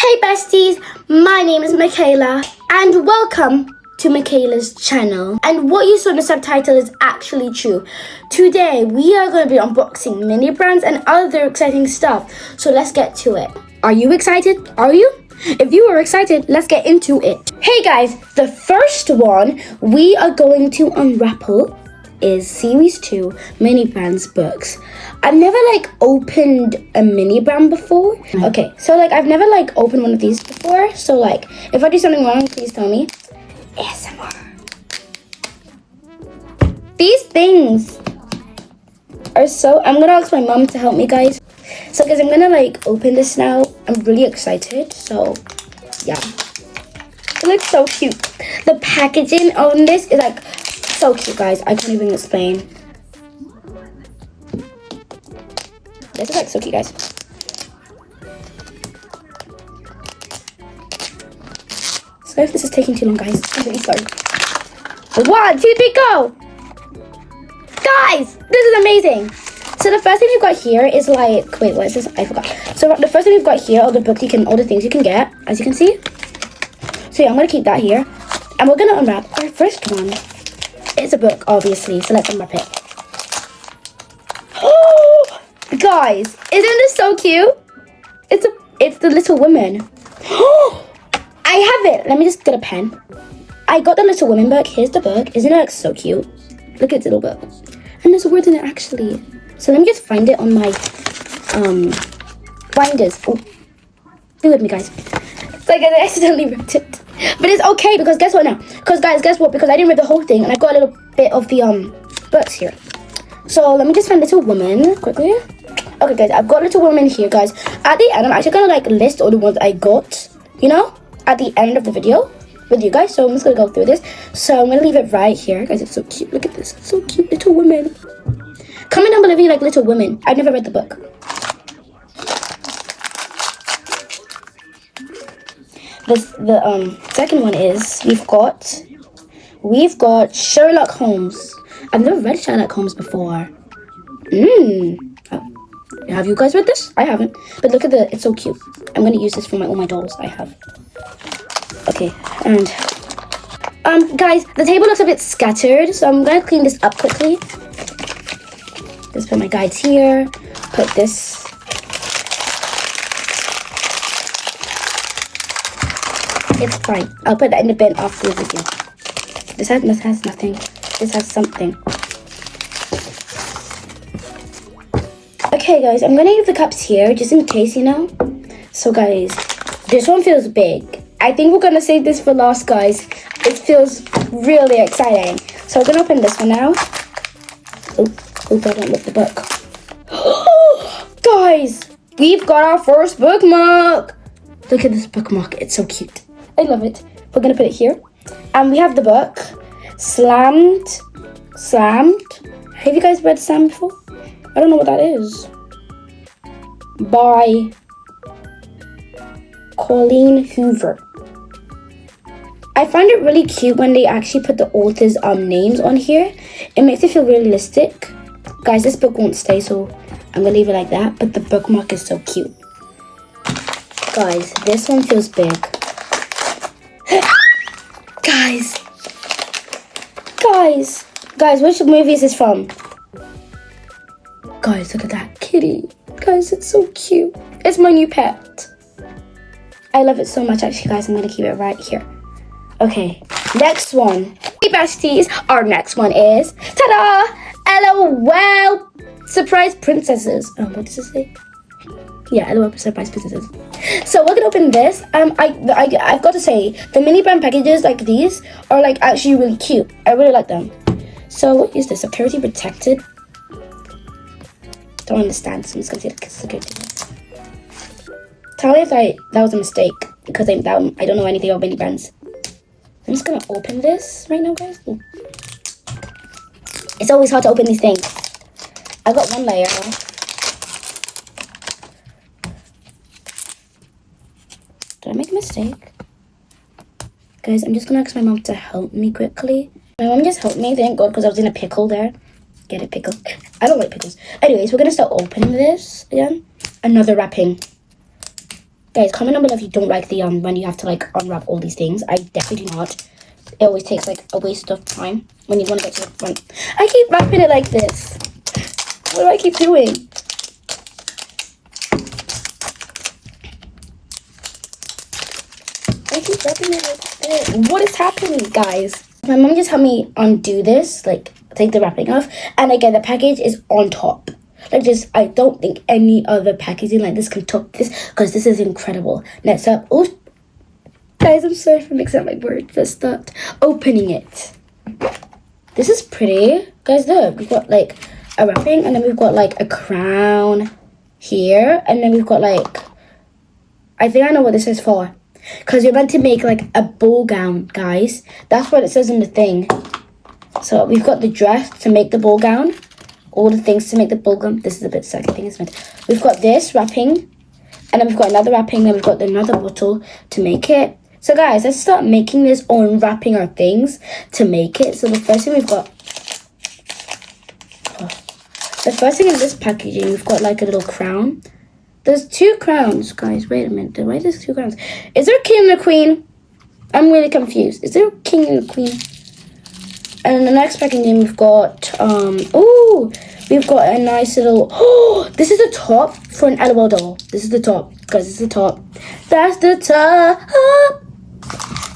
Hey besties, my name is Michaela and welcome to Michaela's channel. And what you saw in the subtitle is actually true. Today we are going to be unboxing mini brands and other exciting stuff. So let's get to it. Are you excited? Are you? If you are excited, let's get into it. Hey guys, the first one we are going to unravel is Series 2 Mini Brands books. I've never opened a mini brand before. Okay, so I've never opened one of these before. So if I do something wrong, please tell me. ASMR. These things are so, I'm gonna ask my mom to help me, guys. So guys, I'm gonna open this now. I'm really excited. So yeah, it looks so cute. The packaging on this is so cute, guys. I can't even explain. This is so cute, guys. Sorry if this is taking too long, guys. I'm really sorry. 1, 2, 3, go! Guys, this is amazing. So the first thing we've got here is wait, what is this? I forgot. So the first thing we've got here are the books all the things you can get, as you can see. So yeah, I'm gonna keep that here. And we're gonna unwrap our first one. It's a book, obviously, so let's unwrap it. Oh, guys, isn't this so cute? It's the Little Women. Oh, I have it. Let me just get a pen. I got the Little Women book. Here's the book. Isn't it so cute? Look at its little book. And there's words in it actually. So let me just find it on my binders. Oh, be with me, guys. So I accidentally ripped it. But it's okay because guess what now? Because guys, guess what? Because I didn't read the whole thing and I got a little bit of the books here. So let me just find Little Women quickly. Okay guys, I've got Little Women here, guys. At the end, I'm actually gonna list all the ones I got, you know, at the end of the video with you guys. So I'm just gonna go through this. So I'm gonna leave it right here, guys. It's so cute. Look at this. It's so cute. Little Women. Comment down below if you like Little Women. I've never read the book. The second one is we've got Sherlock Holmes. I've never read Sherlock Holmes before. Have you guys read this? I haven't. But look at it's so cute. I'm gonna use this for all my dolls I have. Okay, and guys, the table looks a bit scattered, so I'm gonna clean this up quickly. Just put my guides here. Put this. It's fine. I'll put that in the bin after the video. This has nothing. This has something. Okay, guys, I'm gonna leave the cups here just in case, you know. So, guys, this one feels big. I think we're gonna save this for last, guys. It feels really exciting. So we're gonna open this one now. Oh, I don't look the book. Guys, we've got our first bookmark. Look at this bookmark. It's so cute. I love it. We're gonna put it here. And we have the book, Slammed. Have you guys read Slammed before? I don't know what that is. By Colleen Hoover. I find it really cute when they actually put the author's names on here. It makes it feel realistic. Guys, this book won't stay, so I'm gonna leave it like that. But the bookmark is so cute. Guys, this one feels big. Guys, which movie is this from? Guys, look at that kitty. Guys, it's so cute. It's my new pet. I love it so much, actually, guys. I'm gonna keep it right here. Okay, next one. Hey, besties. Our next one is, ta-da! LOL! Surprise Princesses. What does it say? Yeah, LOL Surprise Princesses. So we're gonna open this. I've got to say, the mini brand packages like these are actually really cute. I really like them. So what is this? Security protected? Don't understand. So I'm just gonna say security. Tell me if that was a mistake because I don't know anything about mini brands. I'm just gonna open this right now, guys. Ooh. It's always hard to open these things. I got one layer. Did I make a mistake? Guys, I'm just gonna ask my mom to help me quickly. My mom just helped me, thank God, because I was in a pickle there. Get it, pickle. I don't like pickles. Anyways, we're gonna start opening this again. Another wrapping. Guys, comment down below if you don't like the when you have to like unwrap all these things. I definitely do not. It always takes like a waste of time when you want to get to the front. I keep wrapping it like this. What do I keep doing? I keep wrapping it like this. What is happening, guys? My mom just helped me undo this, like take the wrapping off, and again the package is on top. Like just, I don't think any other packaging like this can top this, because this is incredible. Next up, oh, guys, I'm sorry for mixing up my words. Let's start opening it. This is pretty, guys. Look, we've got like a wrapping, and then we've got like a crown here, and then we've got like, I think I know what this is for, because you're meant to make like a ball gown, guys. That's what it says in the thing. So we've got the dress to make the ball gown, all the things to make the ball gown. This is a bit sad, I think, isn't it? We've got this wrapping, and then we've got another wrapping, then we've got another bottle to make it. So guys, let's start making this or unwrapping our things to make it. So the first thing we've got, the first thing in this packaging, we've got like a little crown. There's 2 crowns, guys. Wait a minute. Why there's 2 crowns? Is there a king and a queen? I'm really confused. Is there a king and a queen? And in the next packaging, we've got, we've got a nice little, this is the top for an LOL doll. This is the top, guys, this is the top. That's the top.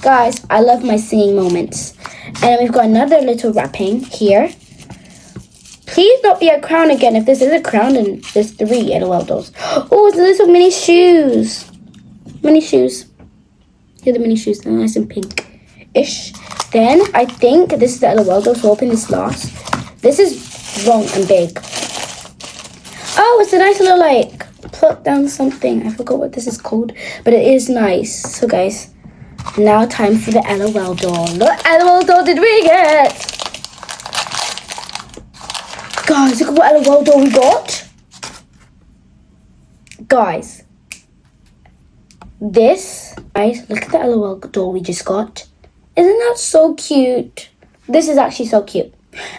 Guys, I love my singing moments. And then we've got another little wrapping here. Please not be a crown again. If this is a crown, then there's 3 LOL dolls. Oh, it's little mini shoes. Mini shoes. Here are the mini shoes. They're nice and pink-ish. Then, I think this is the LOL doll, so open this last. This is long and big. Oh, it's a nice little, like, plot down something. I forgot what this is called, but it is nice. So, guys, now time for the LOL doll. What LOL doll did we get? Guys, look at what LOL doll we got. Guys, guys, look at the LOL doll we just got. Isn't that so cute? This is actually so cute.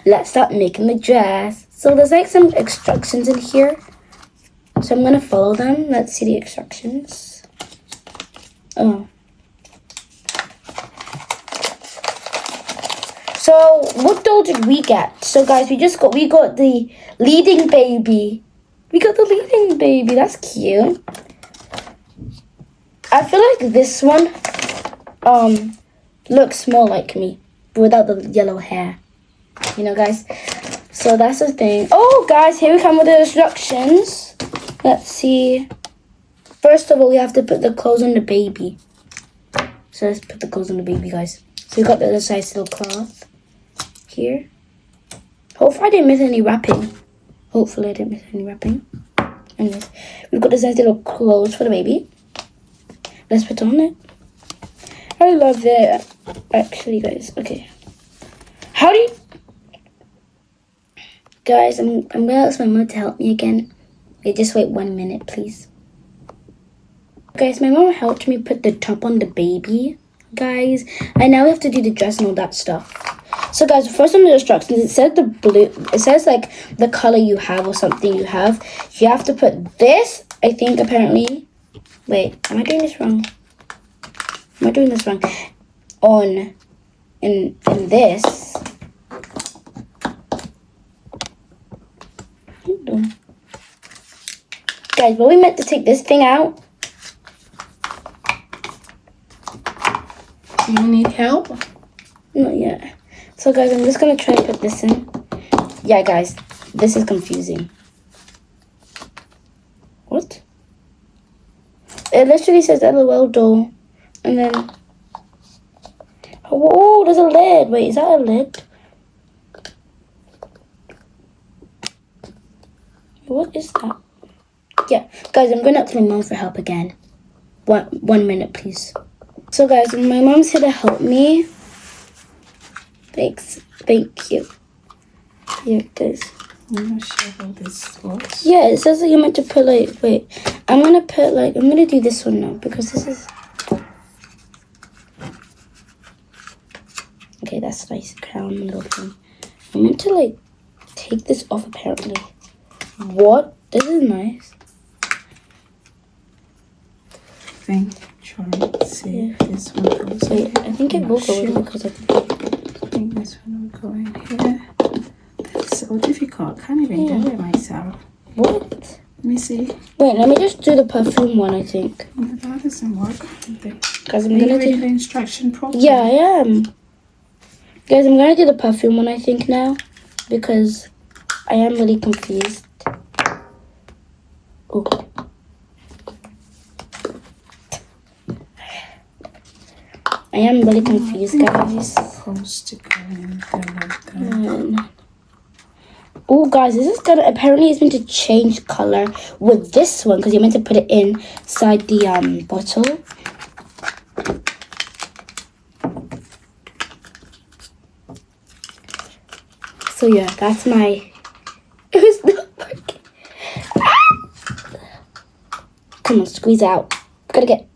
Let's start making the dress. So there's like some instructions in here. So I'm going to follow them. Let's see the instructions. Oh. So what doll did we get? So guys, we got the leading baby. We got the leading baby. That's cute. I feel like this one looks more like me without the yellow hair. You know, guys? So that's the thing. Oh, guys, here we come with the instructions. Let's see. First of all, we have to put the clothes on the baby. So let's put the clothes on the baby, guys. So we got the nice little cloth here. Hopefully I didn't miss any wrapping. Anyways, we've got this nice little clothes for the baby. Let's put on it. I love it. Actually, guys, okay. How do you... Guys, I'm gonna ask my mom to help me again. Okay, just wait 1 minute, please. Guys, my mom helped me put the top on the baby, guys. And now we have to do the dress and all that stuff. So, guys, first on the instructions, it says the blue. It says, like, the color you have or something you have. You have to put this, I think, apparently. Wait, am I doing this wrong? On, in this. Guys, were we meant to take this thing out? Do you need help? Not yet. So, guys, I'm just going to try to put this in. Yeah, guys, this is confusing. What? It literally says LOL doll. And then... Oh, there's a lid. Wait, is that a lid? What is that? Yeah, guys, I'm going to ask my mom for help again. 1 minute, please. So, guys, my mom's here to help me. Thanks. Thank you. Here it is. I'm not sure how this works. Yeah, it says that you're meant to put, like, wait. I'm going to do this one now because this is... Okay, that's nice. Crown little thing. I'm meant to, like, take this off, apparently. What? This is nice. thing. Try and see if this one goes in. Wait, I think it will go in because I think this one will go in here. That's so difficult. I can't even do it myself. What? Let me see. Wait, let me just do the perfume one, I think. No, that doesn't work. Because I'm Are you gonna reading do. the instruction properly? Yeah, I am. Guys, I'm gonna do the perfume one, I think, now. Because I am really confused. Oh. I am really confused, guys. Supposed to go in there like that. Oh, guys, this is gonna. Apparently, it's meant to change color with this one because you're meant to put it inside the bottle. So yeah, that's my. It was not working. Come on, squeeze out. Gotta get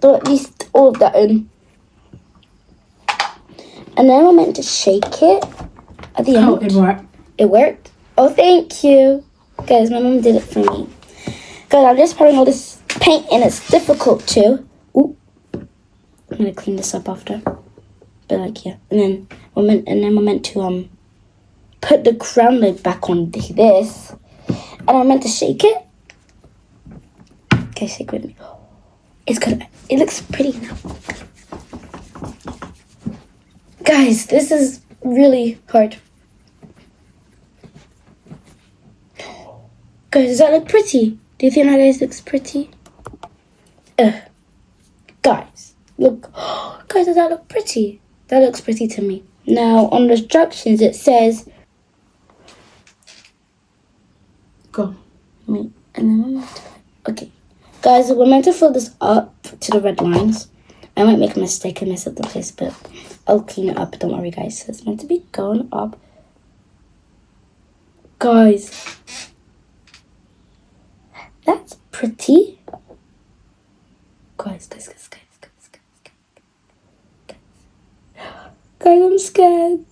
at least all of that in. And then we're meant to shake it at the end. Oh, it worked. It worked? Oh, thank you. Guys, my mom did it for me. Guys, I'm just pouring all this paint and it's difficult too. Ooh. I'm gonna clean this up after. But like, yeah. And then we're meant to put the crown lid back on this. And I'm meant to shake it. Okay, shake with me. It's good. It looks pretty now. Guys, this is really hard. Guys, does that look pretty? Do you think that guys looks pretty? Guys, look. Guys, does that look pretty? That looks pretty to me. Now, on the instructions, it says... Go. Wait, and then we're meant to... Okay. Guys, we're meant to fill this up to the red lines. I might make a mistake and mess up the place, but I'll clean it up. Don't worry, guys. It's meant to be going up. Guys. That's pretty. Guys, guys. Guys, I'm scared.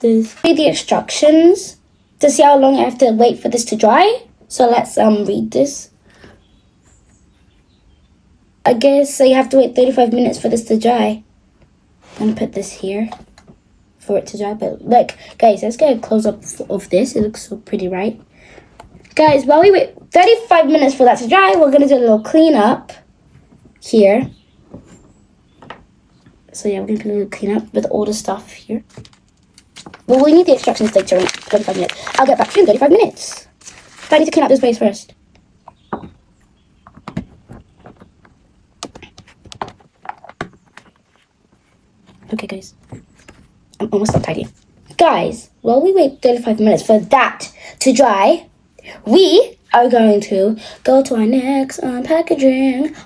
Read the instructions to see how long I have to wait for this to dry. So let's read this. I guess so you have to wait 35 minutes for this to dry. I'm gonna put this here for it to dry. But look, guys, let's get a close up of this. It looks so pretty, right? Guys, while we wait 35 minutes for that to dry, we're gonna do a little cleanup here. So yeah, we're gonna do a little cleanup with all the stuff here. Well, we need the instructions later in 35 minutes. I'll get back to you in 35 minutes. But I need to clean up this place first. Okay, guys. I'm almost done tidying. Guys, while we wait 35 minutes for that to dry, we are going to go to our next unpackaging,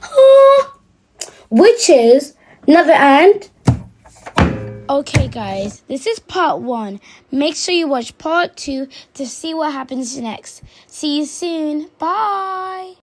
which is another and. Okay, guys, this is part 1. Make sure you watch part 2 to see what happens next. See you soon. Bye.